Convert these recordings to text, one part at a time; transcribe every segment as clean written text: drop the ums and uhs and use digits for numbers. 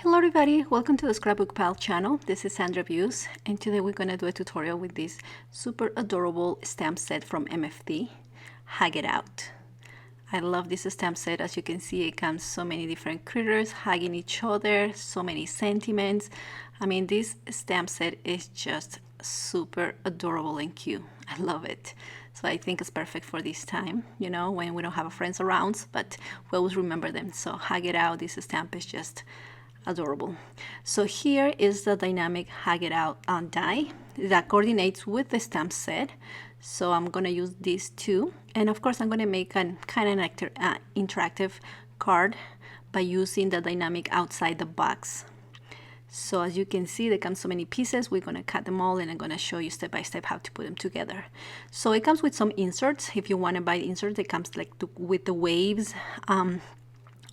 Hello everybody, welcome to the Scrapbook Pal channel. This is Sandra Beus, and today we're going to do a tutorial with this super adorable stamp set from MFT, Hug It Out. I love this stamp set. As you can see, it comes so many different critters hugging each other, so many sentiments. I mean, this stamp set is just super adorable and cute. I love it. So I think it's perfect for this time, you know, when we don't have friends around, but we always remember them. So Hug It Out, this stamp is just adorable. So here is the dynamic Hug It Out die that coordinates with the stamp set. So I'm going to use these two, and of course I'm going to make a kind of interactive card by using the dynamic outside the box. So as you can see, there come so many pieces. We're going to cut them all, and I'm going to show you step by step how to put them together. So it comes with some inserts. If you want to buy inserts, it comes like with the waves,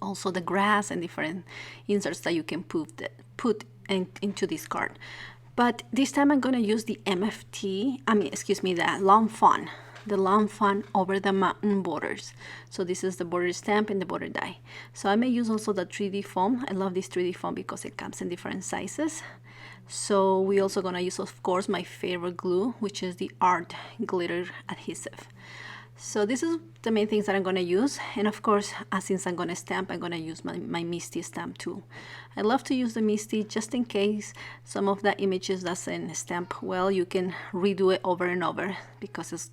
also the grass, and different inserts that you can put into this card. But this time I'm going to use the the lawn fawn over the mountain borders. So this is the border stamp and the border die. So I may use also the 3D foam. I love this 3D foam because it comes in different sizes. So we're also going to use, of course, my favorite glue, which is the art glitter adhesive. So this is the main things that I'm going to use, and of course, since I'm going to stamp, I'm going to use my MISTI stamp tool. I love to use the MISTI just in case some of the images doesn't stamp well. You can redo it over and over because it's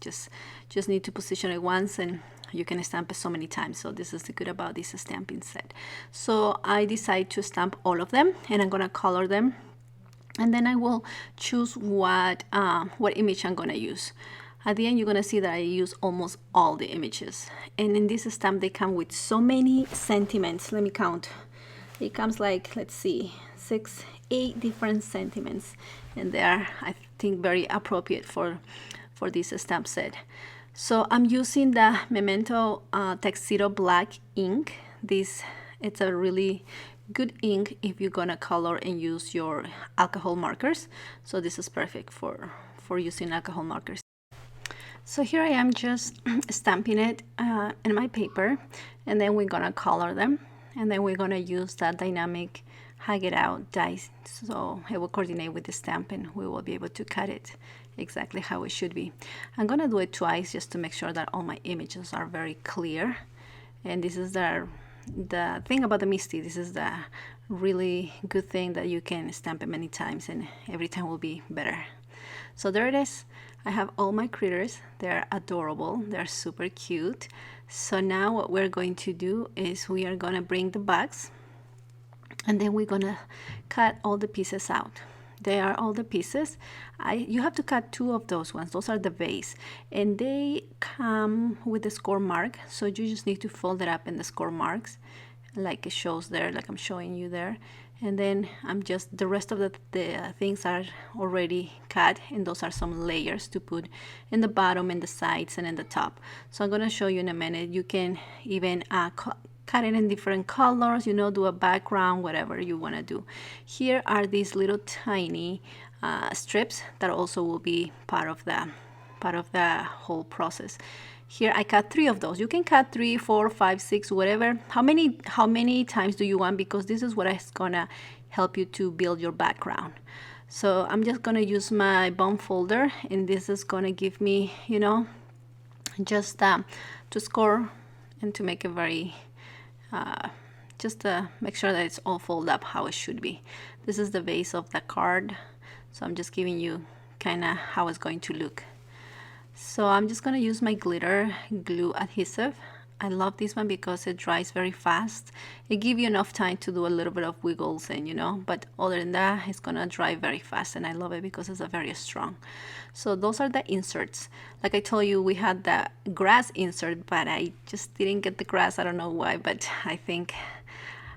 just need to position it once and you can stamp it so many times. So this is the good about this stamping set. So I decide to stamp all of them, and I'm going to color them, and then I will choose what image I'm going to use. At the end, you're going to see that I use almost all the images. And in this stamp, they come with so many sentiments. Let me count. It comes like, let's see, 8 different sentiments. And they are, I think, very appropriate for this stamp set. So I'm using the Memento Tuxedo black ink. It's a really good ink if you're going to color and use your alcohol markers. So this is perfect for using alcohol markers. So here I am just stamping it in my paper, and then we're gonna color them, and then we're gonna use that dynamic Hug It Out die, so it will coordinate with the stamp and we will be able to cut it exactly how it should be. I'm gonna do it twice just to make sure that all my images are very clear. And this is the thing about the MISTI. This is the really good thing that you can stamp it many times and every time will be better. So there it is. I have all my critters. They're adorable. They're super cute. So now what we're going to do is we are going to bring the box, and then we're going to cut all the pieces out. They are all the pieces. You have to cut 2 of those ones. Those are the base, and they come with the score mark. So you just need to fold it up in the score marks like it shows there, like I'm showing you there. And then the rest of the things are already cut, and those are some layers to put in the bottom and the sides and in the top. So I'm going to show you in a minute. You can even cut it in different colors, you know, do a background, whatever you want to do. Here are these little tiny strips that also will be part of the whole process. Here I cut 3 of those. You can cut 3, 4, 5, 6, whatever. How many times do you want? Because this is what is gonna help you to build your background. So I'm just gonna use my bone folder, and this is gonna give me, you know, just to score and to make it very, just to make sure that it's all folded up how it should be. This is the base of the card. So I'm just giving you kind of how it's going to look. So I'm just going to use my glitter glue adhesive. I love this one because it dries very fast. It gives you enough time to do a little bit of wiggles, and you know, but other than that, it's going to dry very fast, and I love it because it's a very strong. So those are the inserts. Like I told you, we had the grass insert, but I just didn't get the grass. I don't know why, but I think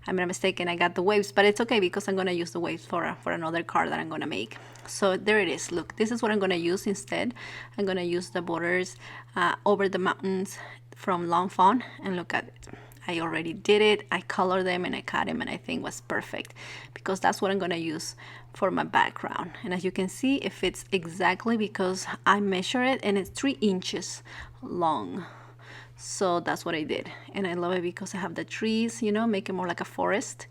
I made a mistake and I got the waves, but it's okay because I'm going to use the waves for another card that I'm going to make. So there it is. Look, this is what I'm going to use instead. I'm going to use the borders over the mountains from lawn fawn, and look at it. I already did it. I colored them and I cut them, and I think it was perfect because that's what I'm going to use for my background. And as you can see, it fits exactly because I measure it, and it's 3 inches long. So that's what I did, and I love it because I have the trees, you know, make it more like a forest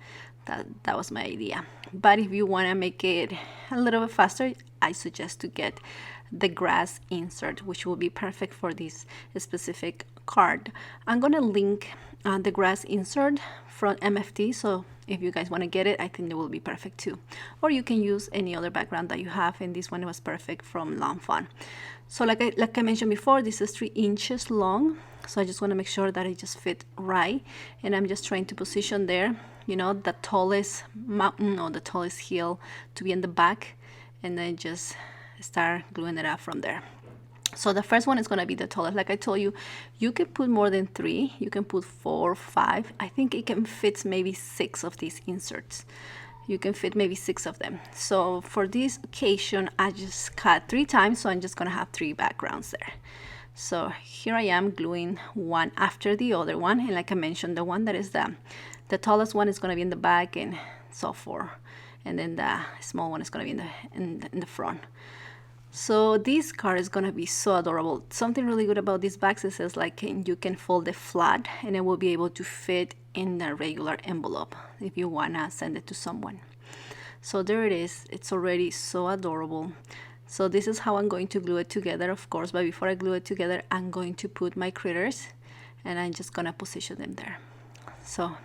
that was my idea. But if you want to make it a little bit faster, I suggest to get the grass insert, which will be perfect for this specific card. I'm gonna link the grass insert from MFT, so if you guys want to get it, I think it will be perfect too. Or you can use any other background that you have, and this one was perfect from Fawn. So like I mentioned before, this is 3 inches long, so I just want to make sure that it just fit right, and I'm just trying to position there, you know, the tallest mountain or the tallest hill to be in the back, and then just start gluing it up from there. So the first one is going to be the tallest. Like I told you, you can put more than 3, you can put 4 or 5. I think it can fit maybe 6 of these inserts. You can fit maybe 6 of them. So for this occasion, I just cut 3 times, so I'm just going to have 3 backgrounds there. So here I am gluing one after the other one, and like I mentioned, the one that is the tallest one is going to be in the back, and so forth, and then the small one is going to be in the front. So this card is going to be so adorable. Something really good about these bags is like you can fold it flat, and it will be able to fit in a regular envelope if you want to send it to someone. So there it is. It's already so adorable. So this is how I'm going to glue it together, of course, but before I glue it together, I'm going to put my critters, and I'm just going to position them there. So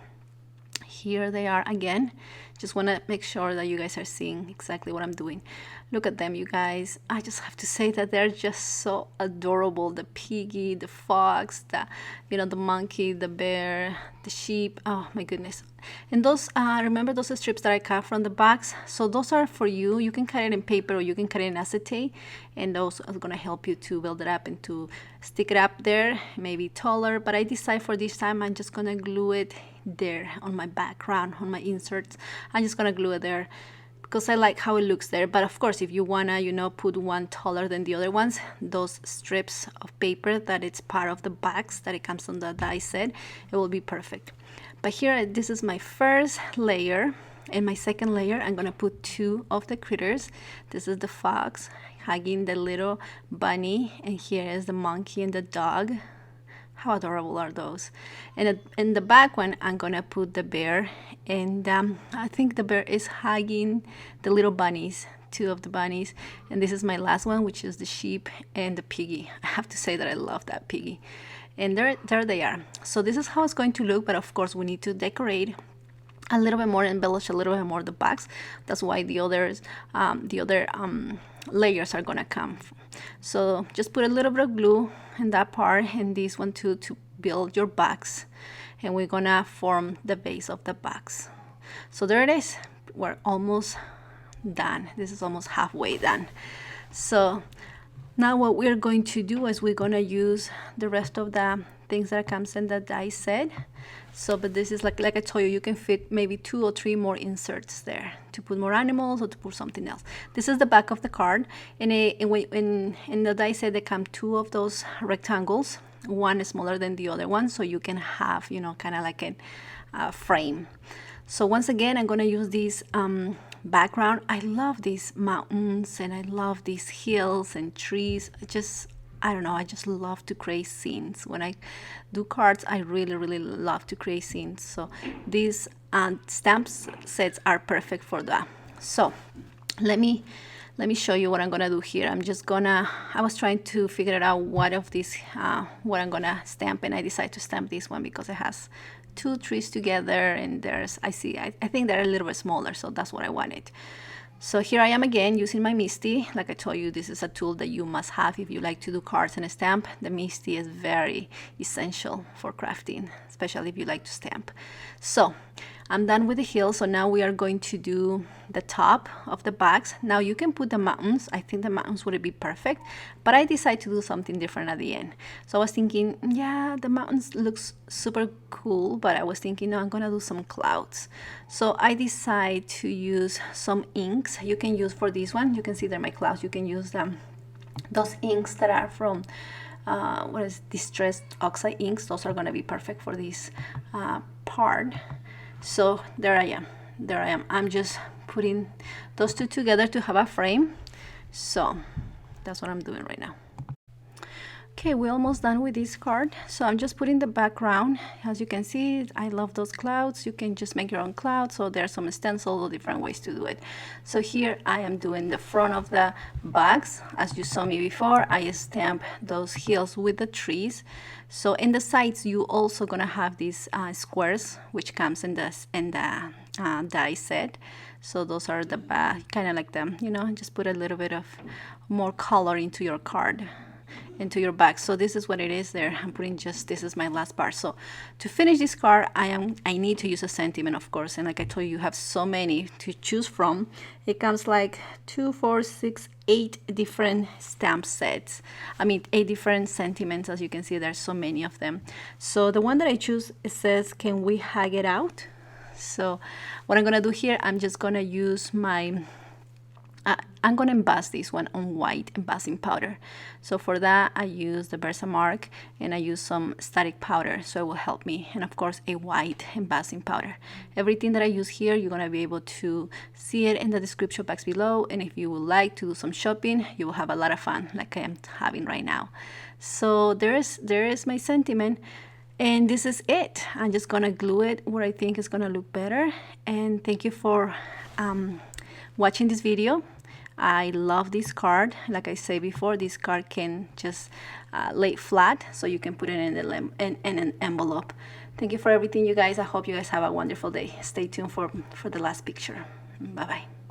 here they are again. Just want to make sure that you guys are seeing exactly what I'm doing. Look at them, you guys. I just have to say that they're just so adorable. The piggy, the fox, the monkey, the bear, the sheep. Oh my goodness. And those remember those strips that I cut from the box? So those are for you. You can cut it in paper or you can cut it in acetate, and those are going to help you to build it up and to stick it up there, maybe taller. But I decide for this time I'm just going to glue it there on my background, on my inserts. I'm just going to glue it there because I like how it looks there. But of course, if you want to, put one taller than the other ones, those strips of paper that it's part of the box that it comes on the die set, it will be perfect. But here, this is my first layer. In my second layer, I'm going to put 2 of the critters. This is the fox hugging the little bunny, and here is the monkey and the dog. How adorable are those? And in the back one, I'm going to put the bear, and I think the bear is hugging the little bunnies, 2 of the bunnies. And this is my last one, which is the sheep and the piggy. I have to say that I love that piggy. And there they are. So this is how it's going to look, but of course we need to decorate a little bit more, embellish a little bit more the box. That's why the other layers are gonna come. So just put a little bit of glue in that part and this one too to build your box, and we're gonna form the base of the box. So there it is. We're almost done. This is almost halfway done. So now what we're going to do is we're going to use the rest of the things that comes in the die set. So, but this is like I told you, you can fit maybe 2 or 3 more inserts there to put more animals or to put something else. This is the back of the card. In the die set, they come 2 of those rectangles. One is smaller than the other one, so you can have, kind of like a frame. So once again, I'm going to use this background. I love these mountains and I love these hills and trees. I don't know, I just love to create scenes. When I do cards, I really, really love to create scenes. So these stamp sets are perfect for that. So let me show you what I'm gonna do here. I was trying to figure out what of these, what I'm gonna stamp, and I decided to stamp this one because it has 2 trees together, and I think they're a little bit smaller, so that's what I wanted. So here I am again using my MISTI. Like I told you, this is a tool that you must have if you like to do cards and stamp. The MISTI is very essential for crafting, especially if you like to stamp. So I'm done with the hill, so now we are going to do the top of the box. Now you can put the mountains. I think the mountains would be perfect, but I decided to do something different at the end. So I was thinking, yeah, the mountains looks super cool, but I was thinking, no, I'm gonna do some clouds. So I decided to use some inks. You can use for this one, you can see they're my clouds. You can use those inks that are from distressed oxide inks. Those are gonna be perfect for this part. So there I am. I'm just putting those 2 together to have a frame. So that's what I'm doing right now. Okay, we're almost done with this card. So I'm just putting the background. As you can see, I love those clouds. You can just make your own clouds. So there's some stencils or different ways to do it. So here I am doing the front of the bags. As you saw me before, I stamp those hills with the trees. So in the sides, you also gonna have these squares, which comes in the die set. So those are the back, kind of like them, you know, just put a little bit of more color into your card, into your back. So this is what it is there. I'm putting just, this is my last part. So to finish this card, I need to use a sentiment, of course, and like I told you, you have so many to choose from. It comes like 2, 4, 6, 8 different stamp sets. I mean 8 different sentiments. As you can see, there's so many of them. So the one that I choose, it says, can we hug it out? So what I'm gonna do here, I'm just gonna use my I'm going to emboss this one on white embossing powder. So for that, I use the VersaMark and I use some static powder, so it will help me. And of course, a white embossing powder. Everything that I use here, you're going to be able to see it in the description box below. And if you would like to do some shopping, you will have a lot of fun like I am having right now. So there is my sentiment. And this is it. I'm just going to glue it where I think it's going to look better. And thank you for watching this video. I love this card. Like I said before, this card can just lay flat, so you can put it in an envelope. Thank you for everything, you guys. I hope you guys have a wonderful day. Stay tuned for the last picture. Bye bye.